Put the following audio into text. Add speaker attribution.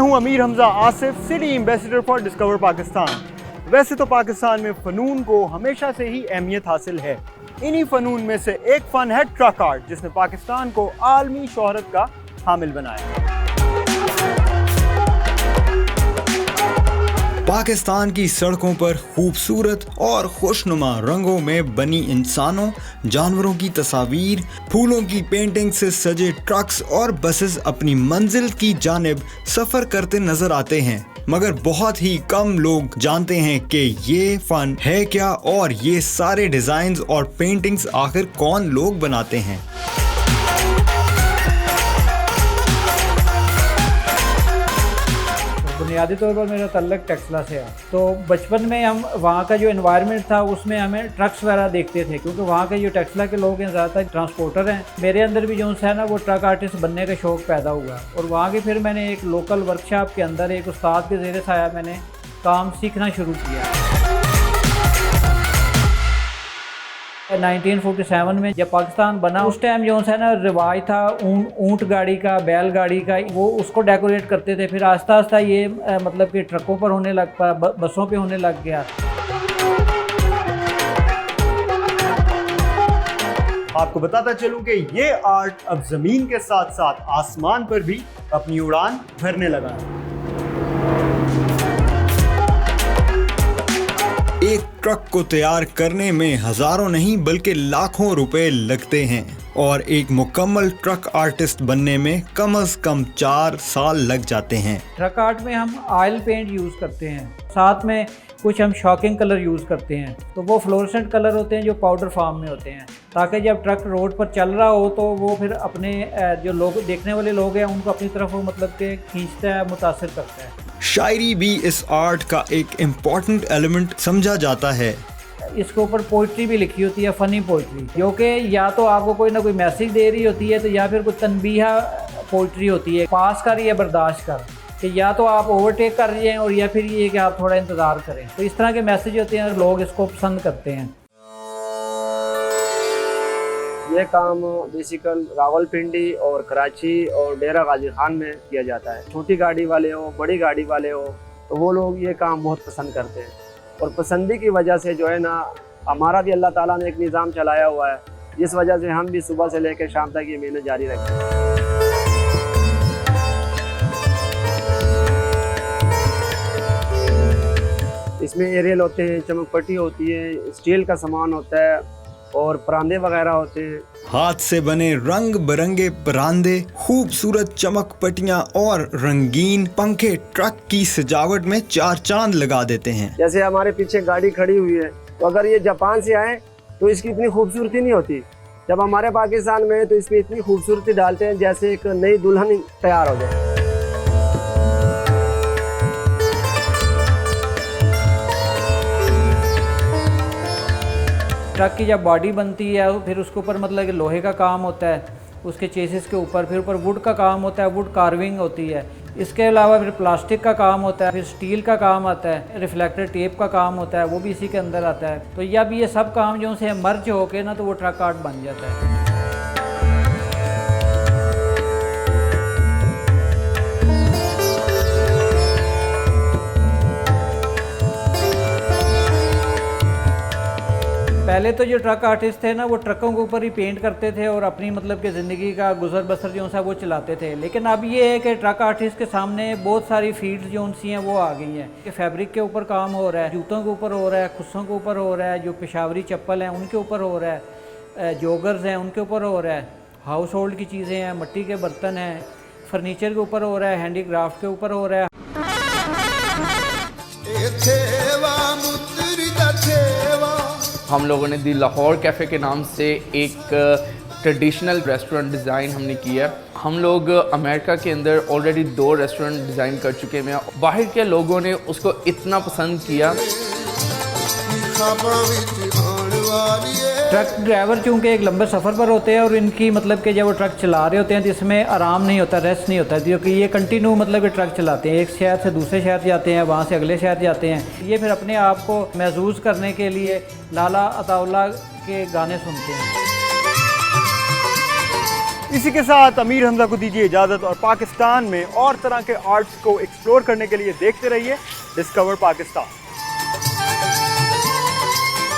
Speaker 1: हूं Amir Hamza Asif, city ambassador for discover Pakistan. वैसे तो पाकिस्तान में फ़नून को हमेशा से ही अहमियत हासिल है। इन्हीं फ़नून में से एक फ़न है ट्रक आर्ट, जिसने पाकिस्तान को आलमी शोहरत का हामिल बनाया।
Speaker 2: पाकिस्तान की सड़कों पर खूबसूरत और खुशनुमा रंगों में बनी इंसानों, जानवरों की तस्वीर, फूलों की पेंटिंग से सजे ट्रक्स और बसेस अपनी मंजिल की जानिब सफ़र करते नजर आते हैं, मगर बहुत ही कम लोग जानते हैं कि ये फ़न है क्या और ये सारे डिज़ाइंस और पेंटिंग्स आखिर कौन लोग बनाते हैं।
Speaker 3: बुनियादी तौर पर मेरा तल्लक टेक्सला से है। तो बचपन में हम वहाँ का जो एनवायरनमेंट था उसमें हमें ट्रक्स वगैरह देखते थे, क्योंकि वहाँ के जो टेक्सला के लोग हैं ज़्यादातर ट्रांसपोर्टर हैं। मेरे अंदर भी जो है ना वो ट्रक आर्टिस्ट बनने का शौक़ पैदा हुआ और वहाँ के फिर मैंने एक लोकल वर्कशॉप के अंदर एक उस्ताद के ज़ेरे साया मैंने काम सीखना शुरू किया। 1947 में जब पाकिस्तान बना उस टाइम जो है ना रिवाज था ऊंट गाड़ी का, बैल गाड़ी का, वो उसको डेकोरेट करते थे। फिर आस्ता आस्ता ये मतलब कि ट्रकों पर होने लग पा, बसों पे होने लग गया।
Speaker 1: आपको बताता चलूं कि ये आर्ट अब ज़मीन के साथ साथ आसमान पर भी अपनी उड़ान भरने लगा है।
Speaker 2: एक ट्रक को तैयार करने में हजारों नहीं बल्कि लाखों रुपए लगते हैं और एक मुकम्मल ट्रक आर्टिस्ट बनने में कम से कम 4 साल लग जाते हैं।
Speaker 3: ट्रक आर्ट में हम ऑयल पेंट यूज़ करते हैं, साथ में कुछ हम शॉकिंग कलर यूज़ करते हैं। तो वो फ्लोरेसेंट कलर होते हैं जो पाउडर फॉर्म में होते हैं, ताकि जब ट्रक रोड पर चल रहा हो तो वो फिर अपने जो लोग देखने वाले लोग हैं उनको अपनी तरफ वो मतलब कि खींचता है, मुतासिर करता है।
Speaker 2: शायरी भी इस आर्ट का एक इम्पॉर्टेंट एलिमेंट समझा जाता है।
Speaker 3: इसके ऊपर पोइट्री भी लिखी होती है, फ़नी पोइट्री, जो कि या तो आपको कोई ना कोई मैसेज दे रही होती है, तो या फिर कोई तनबीहा पोइट्री होती है, पास कर या बर्दाश्त कर, कि या तो आप ओवरटेक कर रहे हैं और या फिर ये कि आप थोड़ा इंतज़ार करें। तो इस तरह के मैसेज होते हैं और लोग इसको पसंद करते हैं।
Speaker 4: ये काम बेसिकल रावलपिंडी और कराची और डेरा गाजी खान में किया जाता है। छोटी गाड़ी वाले हो, बड़ी गाड़ी वाले हो, तो वो लोग ये काम बहुत पसंद करते हैं और पसंदी की वजह से जो है ना हमारा भी अल्लाह ताला ने एक निज़ाम चलाया हुआ है, जिस वजह से हम भी सुबह से लेकर शाम तक ये मेहनत जारी रखते हैं। इसमें एरियल होते हैं, चमक पट्टी होती है, स्टील का सामान होता है और परांदे वगैरह होते हैं।
Speaker 2: हाथ से बने रंग बिरंगे परांदे, खूबसूरत चमक पट्टियां और रंगीन पंखे ट्रक की सजावट में 4 चांद लगा देते हैं।
Speaker 4: जैसे हमारे पीछे गाड़ी खड़ी हुई है, तो अगर ये जापान से आए तो इसकी इतनी खूबसूरती नहीं होती। जब हमारे पाकिस्तान में तो इसमें इतनी खूबसूरती डालते हैं जैसे एक नई दुल्हन तैयार हो जाए।
Speaker 3: ट्रक की जब बॉडी बनती है फिर उसके ऊपर मतलब कि लोहे का काम होता है, उसके चेसिस के ऊपर, फिर ऊपर वुड का काम होता है, वुड कार्विंग होती है। इसके अलावा फिर प्लास्टिक का काम होता है, फिर स्टील का काम आता है, रिफ्लेक्टर टेप का काम होता है, वो भी इसी के अंदर आता है। तो जब ये सब काम जो से मर्ज होके ना तो वो ट्रक आर्ट बन जाता है। पहले तो जो ट्रक आर्टिस्ट थे ना वो ट्रकों के ऊपर ही पेंट करते थे और अपनी मतलब कि ज़िंदगी का गुजर बसर जो सा वो चलाते थे। लेकिन अब ये है कि ट्रक आर्टिस्ट के सामने बहुत सारी फील्ड्स जो सी हैं वो आ गई हैं कि फैब्रिक के ऊपर काम हो रहा है, जूतों के ऊपर हो रहा है, खुस्सों के ऊपर हो रहा है, जो पेशावरी चप्पल हैं उनके ऊपर हो रहा है, जॉगर्स हैं उनके ऊपर हो रहा है, हाउस होल्ड की चीज़ें हैं, मिट्टी के बर्तन हैं, फर्नीचर के ऊपर हो रहा है, हैंडीक्राफ्ट के ऊपर हो रहा है।
Speaker 5: हम लोगों ने दी लाहौर कैफ़े के नाम से एक ट्रेडिशनल रेस्टोरेंट डिज़ाइन हमने किया। हम लोग अमेरिका के अंदर ऑलरेडी 2 रेस्टोरेंट डिज़ाइन कर चुके हैं। बाहर के लोगों ने उसको इतना पसंद किया।
Speaker 3: ट्रक ड्राइवर चूँकि एक लंबे सफ़र पर होते हैं और इनकी मतलब कि जब वो ट्रक चला रहे होते हैं तो इसमें आराम नहीं होता, रेस्ट नहीं होता, क्योंकि ये कंटिन्यू मतलब कि ट्रक चलाते हैं, एक शहर से दूसरे शहर जाते हैं, वहाँ से अगले शहर जाते हैं। ये फिर अपने आप को महसूस करने के लिए लाला अताउल्लाह के गाने सुनते हैं।
Speaker 1: इसी के साथ अमीर हमजा को दीजिए इजाज़त और पाकिस्तान में और तरह के आर्ट्स को एक्सप्लोर करने के लिए देखते रहिए डिस्कवर पाकिस्तान।